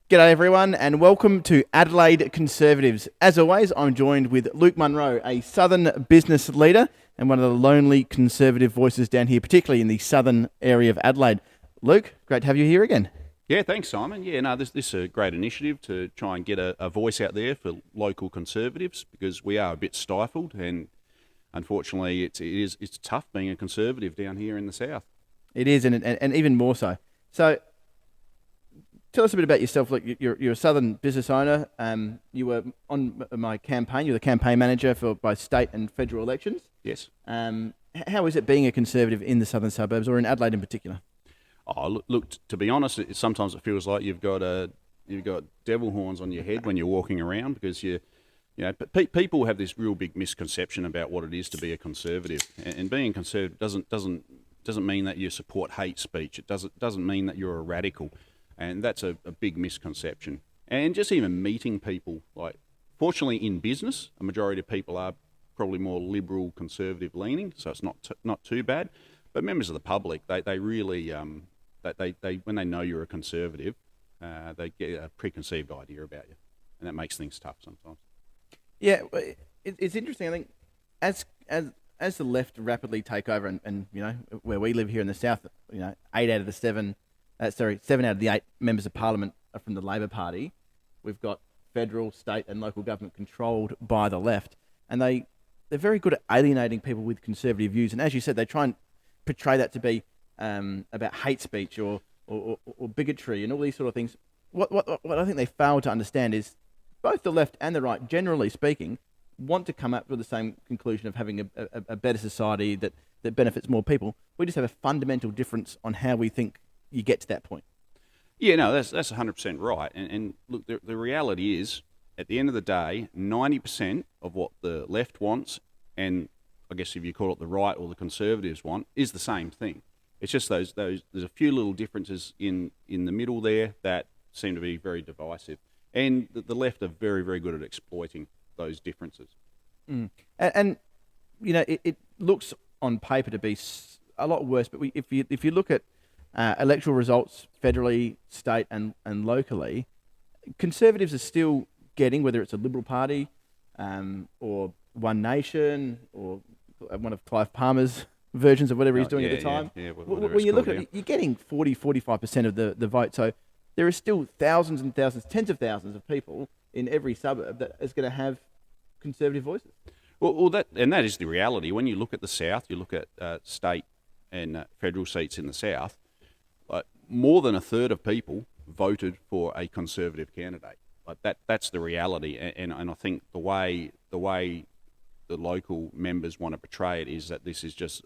G'day everyone and welcome to Adelaide Conservatives. As always, I'm joined with Luke Munro, a southern business leader and one of the lonely conservative voices down here, particularly in the southern area of Adelaide. Luke, great to have you here again. Yeah, thanks, Simon. Yeah, no, this is a great initiative to try and get a voice out there for local conservatives because we are a bit stifled, and unfortunately, it's tough being a conservative down here in the south. It is, and even more so. So, tell us a bit about yourself. Look, you're a southern business owner. You were on my campaign. You're the campaign manager for both state and federal elections. Yes. How is it being a conservative in the southern suburbs, or in Adelaide in particular? Oh, look. To be honest, sometimes it feels like you've got devil horns on your head when you're walking around because people have this real big misconception about what it is to be a conservative, and being conservative doesn't mean that you support hate speech. It doesn't mean that you're a radical. And that's a big misconception. And just even meeting people, like, fortunately in business, a majority of people are probably more liberal, conservative leaning, so it's not too bad. But members of the public, they really, they when they know you're a conservative, they get a preconceived idea about you, and that makes things tough sometimes. Yeah, it's interesting. I think as the left rapidly take over, and where we live here in the south, 7 out of the 8 members of parliament are from the Labor Party. We've got federal, state, and local government controlled by the left, and they're very good at alienating people with conservative views. And as you said, they try and portray that to be about hate speech or bigotry and all these sort of things. What I think they fail to understand is both the left and the right, generally speaking, want to come up with the same conclusion of having a better society that benefits more people. We just have a fundamental difference on how we think you get to that point. Yeah, no, that's 100% right. And look, the reality is, at the end of the day, 90% of what the left wants, and I guess if you call it the right or the conservatives want, is the same thing. It's just there's a few little differences in the middle there that seem to be very divisive. And the left are very, very good at exploiting those differences. And it looks on paper to be a lot worse, but if you look at electoral results federally, state and locally, Conservatives are still getting, whether it's a Liberal Party or One Nation or one of Clive Palmer's versions of whatever he's doing at the time. When you look at it, you're getting 45% of the vote. So there are still thousands and thousands, tens of thousands of people in every suburb that is going to have Conservative voices. Well, that is the reality. When you look at the South, you look at state and federal seats in the South, more than a third of people voted for a Conservative candidate. That's the reality, and I think the way the local members want to portray it is that this is just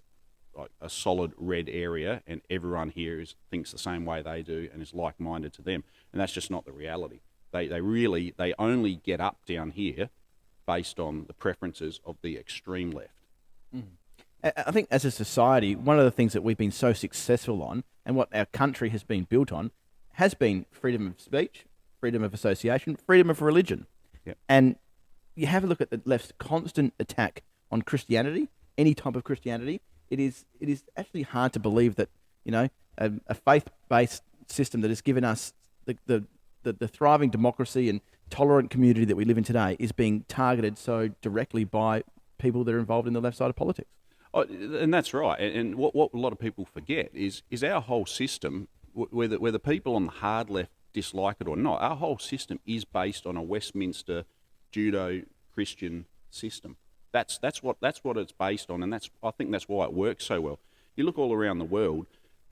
like a solid red area, and everyone here thinks the same way they do and is like-minded to them, and that's just not the reality. They only get up down here based on the preferences of the extreme left. I think as a society, one of the things that we've been so successful on and what our country has been built on has been freedom of speech, freedom of association, freedom of religion. Yep. And you have a look at the left's constant attack on Christianity, any type of Christianity. It is actually hard to believe that, a faith-based system that has given us the thriving democracy and tolerant community that we live in today is being targeted so directly by people that are involved in the left side of politics. Oh, and that's right. And what a lot of people forget is our whole system, whether people on the hard left dislike it or not, our whole system is based on a Westminster Judeo-Christian system. That's what it's based on, and I think that's why it works so well. You look all around the world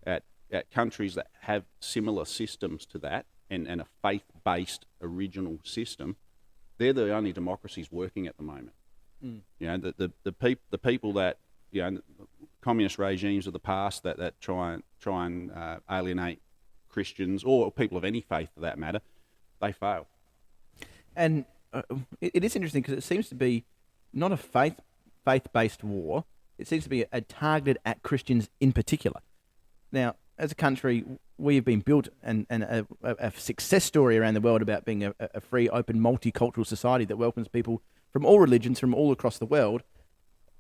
at countries that have similar systems to that and a faith-based original system. They're the only democracies working at the moment. The people that communist regimes of the past that try and alienate Christians or people of any faith for that matter, they fail. And it is interesting because it seems to be not a faith-based war. It seems to be a targeted at Christians in particular. Now, as a country, we have been built and a success story around the world about being a free, open, multicultural society that welcomes people from all religions, from all across the world.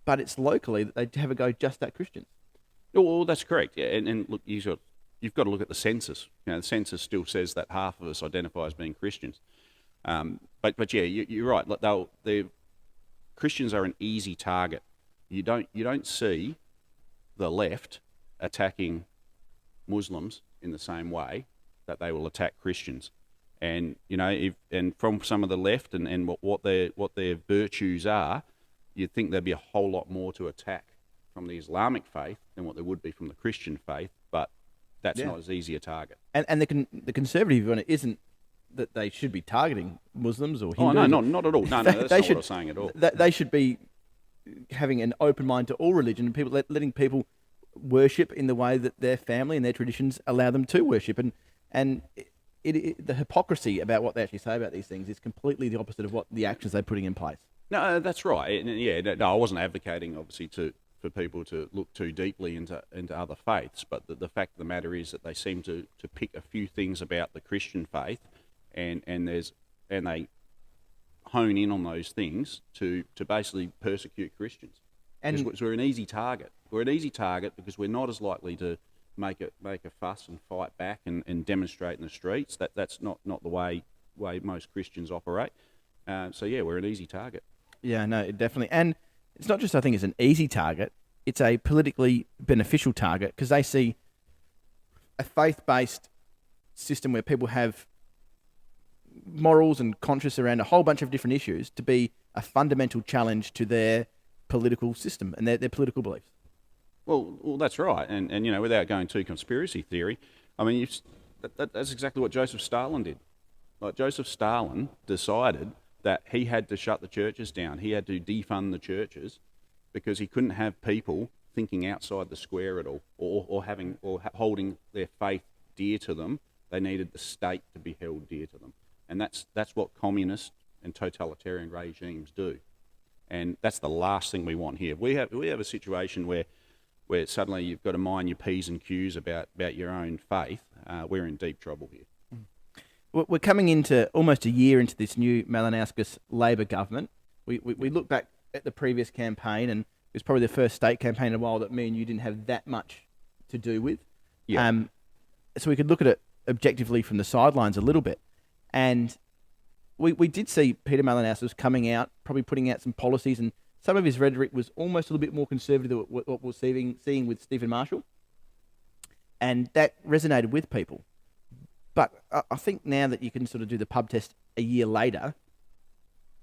But it's locally that they have a go just at Christians. Well, that's correct. Yeah, and look, you've got you've got to look at the census. The census still says that half of us identify as being Christians. But yeah, you're right. Christians are an easy target. You don't see the left attacking Muslims in the same way that they will attack Christians. And and from some of the left and what their virtues are, you'd think there'd be a whole lot more to attack from the Islamic faith than what there would be from the Christian faith. But that's not as easy a target. And the conservative view on it isn't that they should be targeting Muslims or Hindus. Oh no, not at all. No, that's not what I was saying at all. They should be having an open mind to all religion and people letting people worship in the way that their family and their traditions allow them to worship. And the hypocrisy about what they actually say about these things is completely the opposite of what the actions they're putting in place. No, that's right. And yeah, no, I wasn't advocating obviously for people to look too deeply into other faiths, but the fact of the matter is that they seem to pick a few things about the Christian faith, and they hone in on those things to basically persecute Christians. And we're an easy target. We're an easy target because we're not as likely to make a fuss and fight back and demonstrate in the streets. That's not the way most Christians operate. So yeah, we're an easy target. Yeah, no, definitely. And it's not just, I think, it's an easy target. It's a politically beneficial target because they see a faith-based system where people have morals and conscience around a whole bunch of different issues to be a fundamental challenge to their political system and their political beliefs. Well, that's right. And without going to conspiracy theory, I mean, that's exactly what Joseph Stalin did. Like, Joseph Stalin decided that he had to shut the churches down. He had to defund the churches because he couldn't have people thinking outside the square at all, or holding their faith dear to them. They needed the state to be held dear to them, and that's what communist and totalitarian regimes do. And that's the last thing we want here. We have a situation where suddenly you've got to mind your P's and Q's about your own faith. We're in deep trouble here. We're coming into almost a year into this new Malinauskas Labor government. We look back at the previous campaign, and it was probably the first state campaign in a while that me and you didn't have that much to do with. Yeah. So we could look at it objectively from the sidelines a little bit. And we did see Peter Malinauskas coming out, probably putting out some policies, and some of his rhetoric was almost a little bit more conservative than what we're seeing with Stephen Marshall. And that resonated with people. But I think now that you can sort of do the pub test a year later,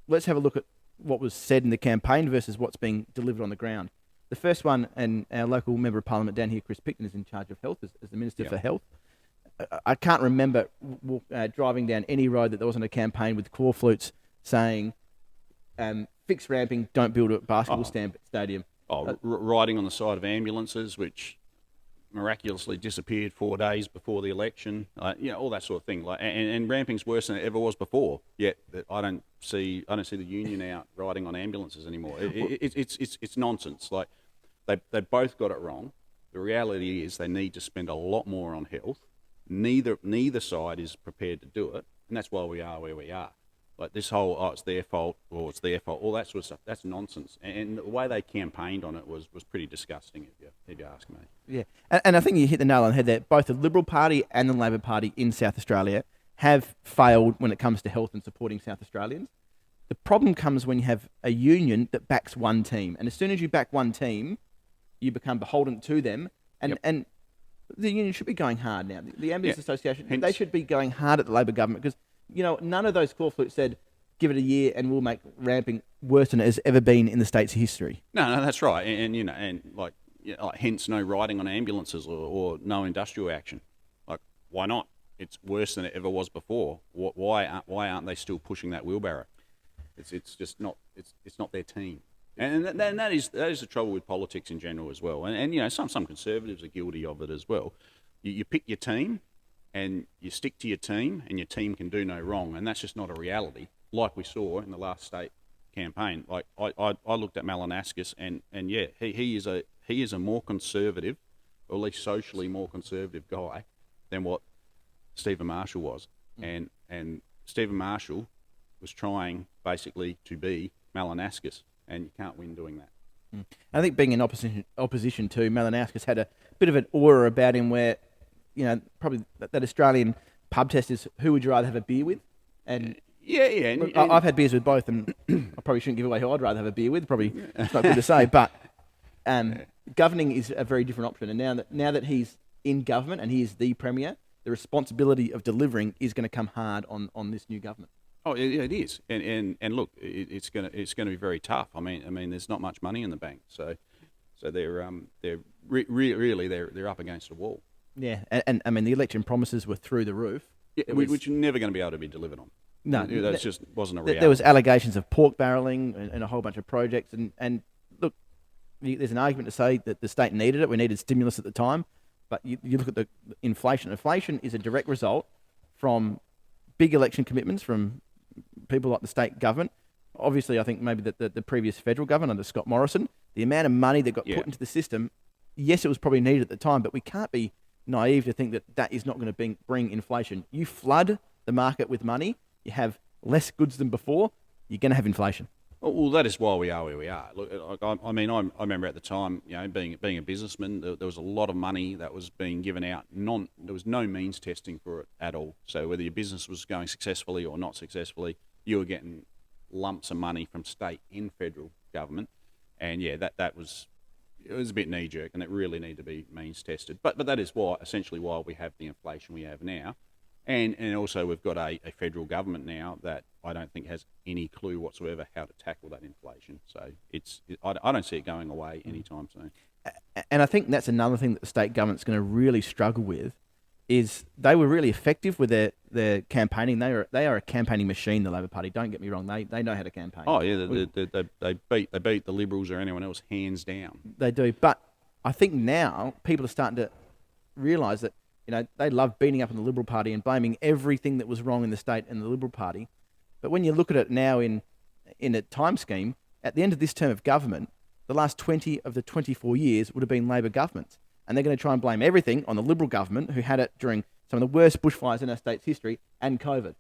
let's have a look at what was said in the campaign versus what's being delivered on the ground. The first one, and our local Member of Parliament down here, Chris Picton, is in charge of health as the Minister for Health. I can't remember driving down any road that there wasn't a campaign with claw flutes saying, fix ramping, don't build a basketball stadium. Riding on the side of ambulances, which miraculously disappeared 4 days before the election, all that sort of thing. And ramping's worse than it ever was before. Yet I don't see the union out riding on ambulances anymore. It's nonsense. Like, they both got it wrong. The reality is they need to spend a lot more on health. Neither side is prepared to do it, and that's why we are where we are. Like, this whole it's their fault, or it's their fault, all that sort of stuff, that's nonsense. And the way they campaigned on it was pretty disgusting, if you ask me. Yeah, and I think you hit the nail on the head there. Both the Liberal Party and the Labor Party in South Australia have failed when it comes to health and supporting South Australians. The problem comes when you have a union that backs one team, and as soon as you back one team, you become beholden to them, and the union should be going hard now. The Ambulance Association, they should be going hard at the Labor government because, none of those claw flutes said, give it a year and we'll make ramping worse than it has ever been in the state's history. No, that's right. And hence no riding on ambulances or no industrial action. Like, why not? It's worse than it ever was before. Why aren't they still pushing that wheelbarrow? It's just not. It's not their team. And that is the trouble with politics in general as well. And some conservatives are guilty of it as well. You pick your team, and you stick to your team, and your team can do no wrong. And that's just not a reality, like we saw in the last state campaign. Like, I looked at Malinauskas, and he is a more conservative, or at least socially more conservative guy than what Stephen Marshall was. And Stephen Marshall was trying basically to be Malinauskas. And you can't win doing that. I think being in opposition to Malinauskas had a bit of an aura about him where probably that Australian pub test is who would you rather have a beer with? And Yeah, yeah. look, I've had beers with both, and I probably shouldn't give away who I'd rather have a beer with. Probably it's not good to say, but governing is a very different option. And now that he's in government and he is the premier, the responsibility of delivering is going to come hard on this new government. Oh, it is, and look, it's gonna be very tough. I mean, there's not much money in the bank, so they're really they're up against a wall. Yeah, and I mean the election promises were through the roof. Yeah, which are never going to be able to be delivered on. No, that just wasn't a reality. There was allegations of pork barrelling and a whole bunch of projects, and look, there's an argument to say that the state needed it. We needed stimulus at the time, but you look at the inflation. Inflation is a direct result from big election commitments from people like the state government. Obviously, I think maybe the previous federal government under Scott Morrison, the amount of money that got put into the system, yes, it was probably needed at the time, but we can't be naive to think that is not going to bring inflation. You flood the market with money, you have less goods than before, you're going to have inflation. Well, that is why we are where we are. Look, I remember at the time, being a businessman, there was a lot of money that was being given out. There was no means testing for it at all. So whether your business was going successfully or not successfully, you were getting lumps of money from state and federal government. And it was a bit knee jerk, and it really needed to be means tested. But that is essentially why we have the inflation we have now. And also we've got a federal government now that I don't think has any clue whatsoever how to tackle that inflation. So I don't see it going away anytime soon. And I think that's another thing that the state government's going to really struggle with, is they were really effective with their campaigning. They are a campaigning machine, the Labor Party. Don't get me wrong, they know how to campaign. Oh yeah, they beat the Liberals or anyone else hands down. They do, but I think now people are starting to realise that they love beating up on the Liberal Party and blaming everything that was wrong in the state and the Liberal Party. But when you look at it now in a time scheme, at the end of this term of government, the last 20 of the 24 years would have been Labor governments. And they're going to try and blame everything on the Liberal government, who had it during some of the worst bushfires in our state's history and COVID.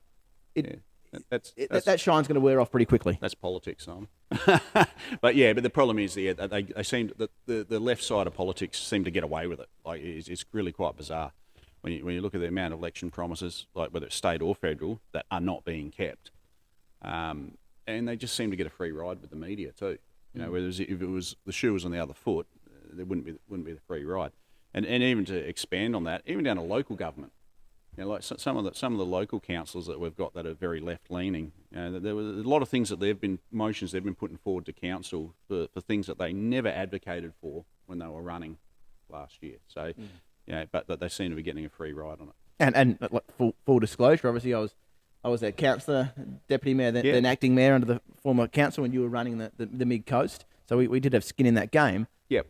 That shine's going to wear off pretty quickly. That's politics, Simon. but the problem is that they seem that the left side of politics seem to get away with it. Like it's really quite bizarre when you look at the amount of election promises, like whether it's state or federal, that are not being kept, and they just seem to get a free ride with the media too. Whereas if it was the shoe was on the other foot, there wouldn't be the free ride. And even to expand on that, even down to local government. Like some of the local councils that we've got that are very left leaning. There were a lot of things that motions they've been putting forward to council for things that they never advocated for when they were running last year. So, but they seem to be getting a free ride on it. And like full disclosure, obviously I was a councillor, deputy mayor, then acting mayor under the former council when you were running the Mid Coast. So we did have skin in that game. Yep.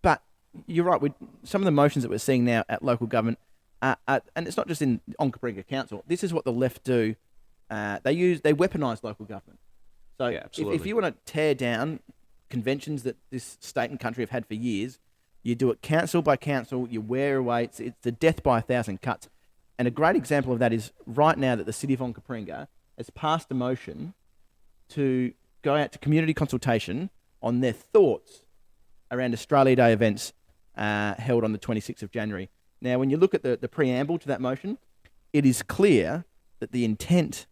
But you're right. Some of the motions that we're seeing now at local government. And it's not just in Onkaparinga Council. This is what the left do. They weaponise local government. So if you want to tear down conventions that this state and country have had for years, you do it council by council. You wear away. It's the death by 1,000 cuts. And a great example of that is right now that the city of Onkaparinga has passed a motion to go out to community consultation on their thoughts around Australia Day events held on the 26th of January. Now, when you look at the preamble to that motion, it is clear that the intent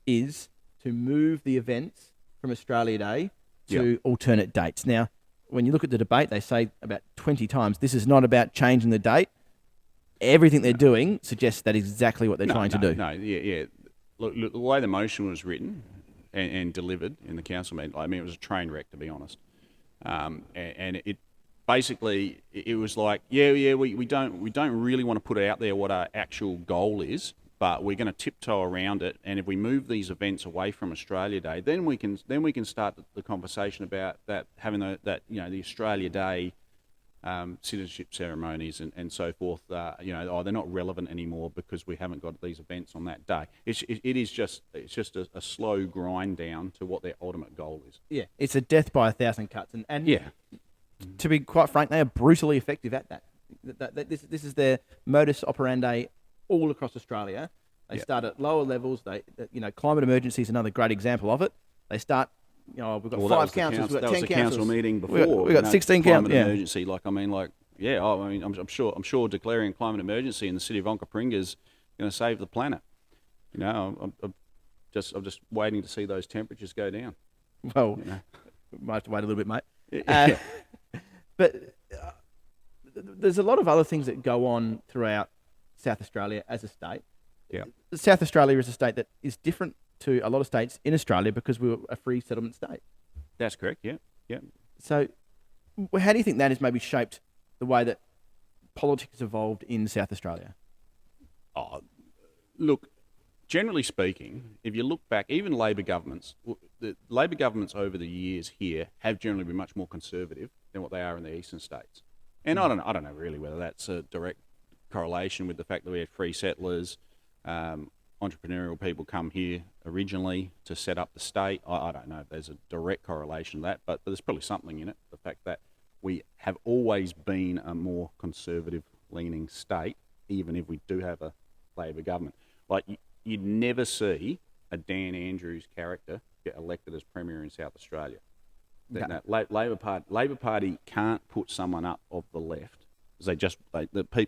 is to move the events from Australia Day to alternate dates. Now, when you look at the debate, they say about 20 times, this is not about changing the date. Everything they're doing suggests that is exactly what they're trying to do. Look, the way the motion was written and delivered in the council meeting, it was a train wreck, to be honest. And it basically, it was like, we don't really want to put out there what our actual goal is, but we're going to tiptoe around it. And if we move these events away from Australia Day, then we can start the conversation about that, having the Australia Day citizenship ceremonies and so forth. They're not relevant anymore because we haven't got these events on that day. It's just a slow grind down to what their ultimate goal is. Yeah, it's a death by 1,000 cuts, and yeah. To be quite frank, they are brutally effective at that. This is their modus operandi all across Australia. They start at lower levels. Climate emergency is another great example of it. They start. We've got 5 councils. We've got 10 councils. Council meeting before. We've got 16 councils. Climate emergency. yeah. I mean, I'm sure declaring a climate emergency in the city of Onkaparinga is going to save the planet. You know, I'm just waiting to see those temperatures go down. Well, You know? might have to wait a little bit, mate. Yeah. But there's a lot of other things that go on throughout South Australia as a state. Yeah. South Australia is a state that is different to a lot of states in Australia because we were a free settlement state. That's correct. Yeah, yeah. So, how do you think that has maybe shaped the way that politics evolved in South Australia? Oh, look, generally speaking, if you look back, even Labor governments, the Labor governments over the years here have generally been much more conservative than what they are in the eastern states. And I don't know really whether that's a direct correlation with the fact that we had free settlers, entrepreneurial people come here originally to set up the state. I don't know if there's a direct correlation to that, but there's probably something in it. The fact that we have always been a more conservative-leaning state, even if we do have a Labor government. Like, you'd never see a Dan Andrews character get elected as Premier in South Australia. No. Labor Party can't put someone up of the left because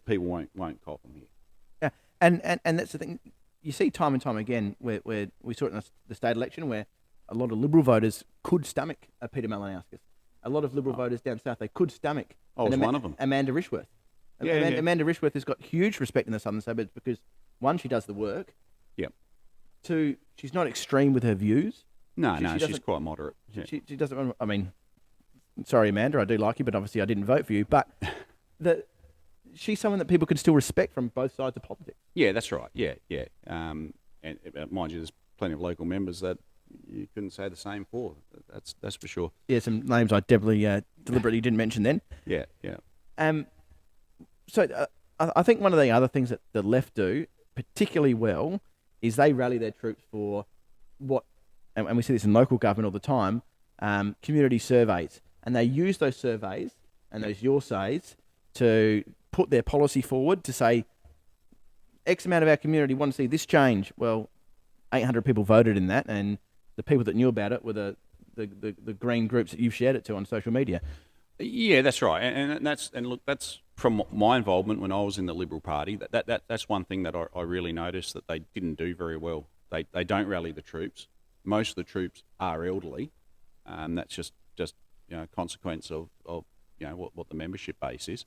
people won't cop them here. Yeah, and that's the thing. You see time and time again where we saw it in the state election where a lot of Liberal voters could stomach Peter Malinauskas. A lot of Liberal voters down south, they could stomach One of them. Amanda Rishworth. Yeah, yeah. Amanda Rishworth has got huge respect in the southern suburbs because, one, she does the work. Yep. Two, she's not extreme with her views. No, She she's doesn't- quite moderate. Yeah. She doesn't. I mean, sorry, Amanda, I do like you, but obviously I didn't vote for you. But she's someone that people can still respect from both sides of politics. Yeah, that's right. Yeah, yeah. And mind you, there's plenty of local members that you couldn't say the same for. That's for sure. Yeah, some names I deliberately didn't mention then. Yeah, yeah. So I think one of the other things that the left do particularly well is they rally their troops for what, and we see this in local government all the time, community surveys. And they use those surveys and those your says to put their policy forward to say, X amount of our community want to see this change. Well, 800 people voted in that, and the people that knew about it were the green groups that you've shared it to on social media. Yeah, that's right, and look, that's from my involvement when I was in the Liberal Party. That's one thing that I really noticed that they didn't do very well. They don't rally the troops. Most of the troops are elderly. That's just consequence of what the membership base is.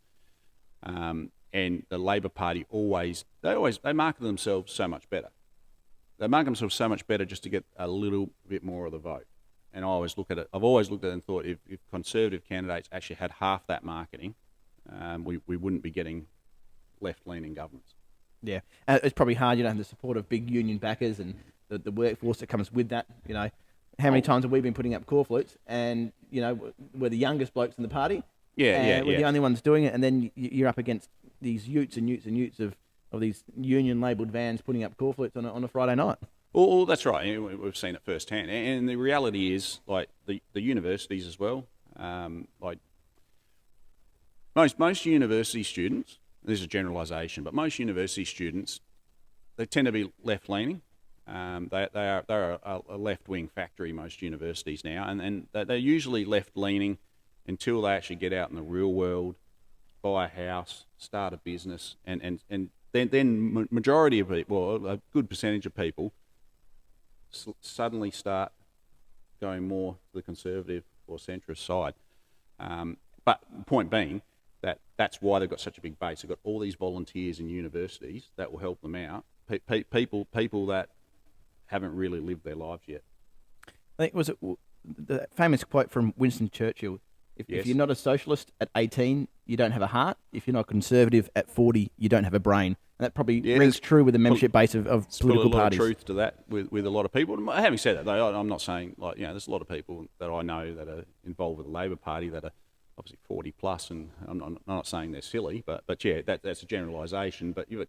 And the Labor Party they market themselves so much better. They market themselves so much better just to get a little bit more of the vote. And I always look at it. I've always looked at it and thought if Conservative candidates actually had half that marketing, we wouldn't be getting left-leaning governments. Yeah, it's probably hard, the support of big union backers and the workforce that comes with that. How many times have we been putting up corflutes and, we're the youngest blokes in the party. Yeah. We're the only ones doing it, and then you're up against these utes and utes and utes of these union-labelled vans putting up corflutes on a Friday night. Well, that's right. We've seen it firsthand. And the reality is, like, the universities as well, like, most university students, this is a generalisation, but most university students, they tend to be left-leaning. They're a left-wing factory, most universities now, and they're usually left-leaning until they actually get out in the real world, buy a house, start a business, and then majority of people, well, a good percentage of people, suddenly start going more to the conservative or centrist side. But the point being that's why they've got such a big base. They've got all these volunteers in universities that will help them out. People that haven't really lived their lives yet. I think was it the famous quote from Winston Churchill. If you're not a socialist at 18, you don't have a heart. If you're not conservative at 40, you don't have a brain. And that probably rings true with the membership base of political parties. There's a lot of truth to that with a lot of people. Having said that, though, I'm not saying, there's a lot of people that I know that are involved with the Labor Party that are obviously 40 plus, and I'm not saying they're silly, but yeah, that's a generalisation. But yeah,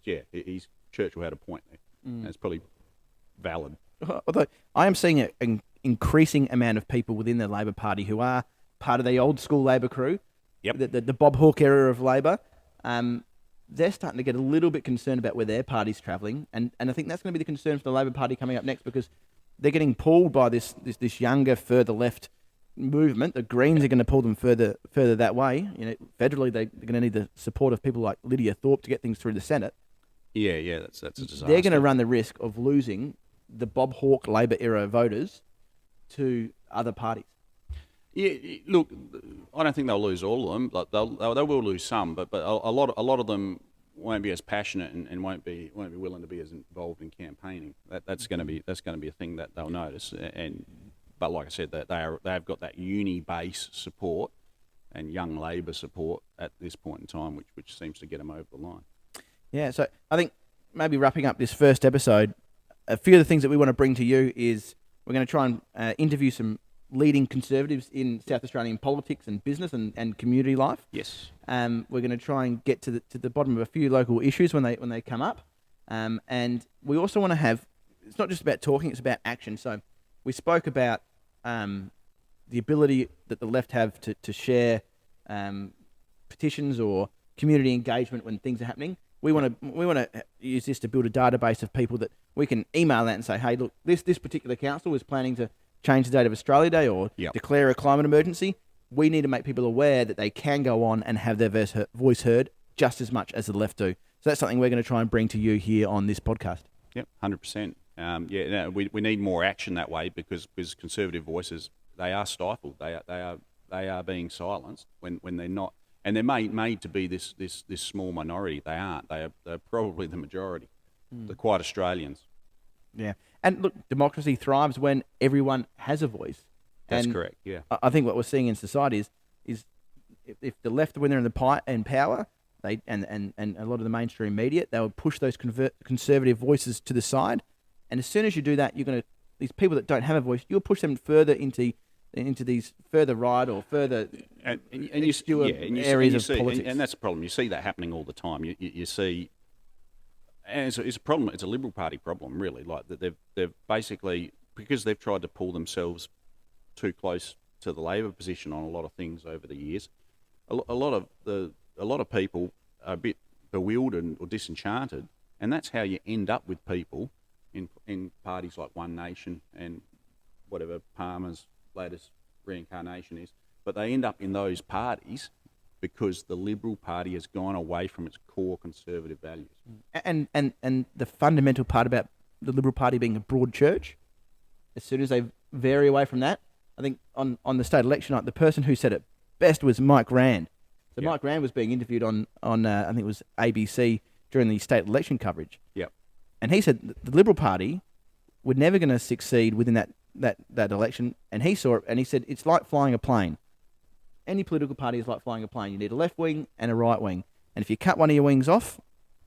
Churchill had a point there. And it's probably valid. Although I am seeing an increasing amount of people within the Labor Party who are part of the old school Labor crew, the Bob Hawke era of Labor, they're starting to get a little bit concerned about where their party's travelling, and I think that's going to be the concern for the Labor Party coming up next because they're getting pulled by this younger, further left movement, the Greens are going to pull them further that way. You know, federally they're going to need the support of people like Lydia Thorpe to get things through the Senate. Yeah, that's a disaster. They're going to run the risk of losing the Bob Hawke Labor era voters to other parties. Yeah, look, I don't think they'll lose all of them. Like they will lose some, but a lot of them won't be as passionate and won't be willing to be as involved in campaigning. That's going to be a thing that they'll notice. But like I said, that they've got that uni base support and young Labor support at this point in time, which seems to get them over the line. Yeah, so I think maybe wrapping up this first episode, a few of the things that we want to bring to you is we're going to try and interview some leading Conservatives in South Australian politics and business and community life. Yes. We're going to try and get to the bottom of a few local issues when they come up. And we also want to have, it's not just about talking, it's about action. So we spoke about the ability that the left have to share petitions or community engagement when things are happening. We want to use this to build a database of people that we can email that and say, hey, look, this particular council is planning to change the date of Australia Day or declare a climate emergency. We need to make people aware that they can go on and have their voice heard just as much as the left do. So that's something we're going to try and bring to you here on this podcast. Yep, 100%. We need more action that way because Conservative voices, they are stifled. They are being silenced when they're not. And they're made to be this small minority. They aren't. They're probably the majority. They're quite Australians. Yeah. And look, democracy thrives when everyone has a voice. That's correct, yeah. I think what we're seeing in society is if the left, when they're in power, they and a lot of the mainstream media, they will push those conservative voices to the side. And as soon as you do that, these people that don't have a voice, you'll push them further into these further right or further areas of politics. And that's the problem. You see that happening all the time. You see, and it's a problem. It's a Liberal Party problem, really. Like that they've basically, because they've tried to pull themselves too close to the Labor position on a lot of things over the years. A lot of people are a bit bewildered or disenchanted, and that's how you end up with people in parties like One Nation and whatever Palmer's latest reincarnation is. But they end up in those parties because the Liberal Party has gone away from its core conservative values. And the fundamental part about the Liberal Party being a broad church, as soon as they vary away from that, I think on the state election night, the person who said it best was Mike Rand. So Mike Rand was being interviewed on I think it was ABC during the state election coverage. Yep. And he said the Liberal Party were never going to succeed within that election. And he saw it, and he said it's like flying a plane. Any political party is like flying a plane. You need a left wing and a right wing. And if you cut one of your wings off,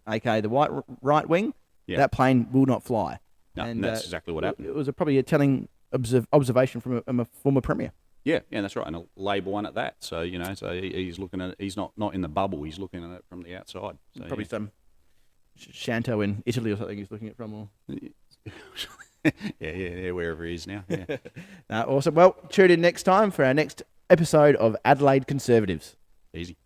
aka the right wing, that plane will not fly. No, and that's exactly what happened. It was probably a telling observation from a former premier. Yeah, that's right, and a Labor one at that. So he's looking at it. He's not in the bubble. He's looking at it from the outside. So, probably some Shanto in Italy or something he's looking at from. Or... yeah, wherever he is now. Yeah. Awesome. Well, tune in next time for our next episode of Adelaide Conservatives. Easy.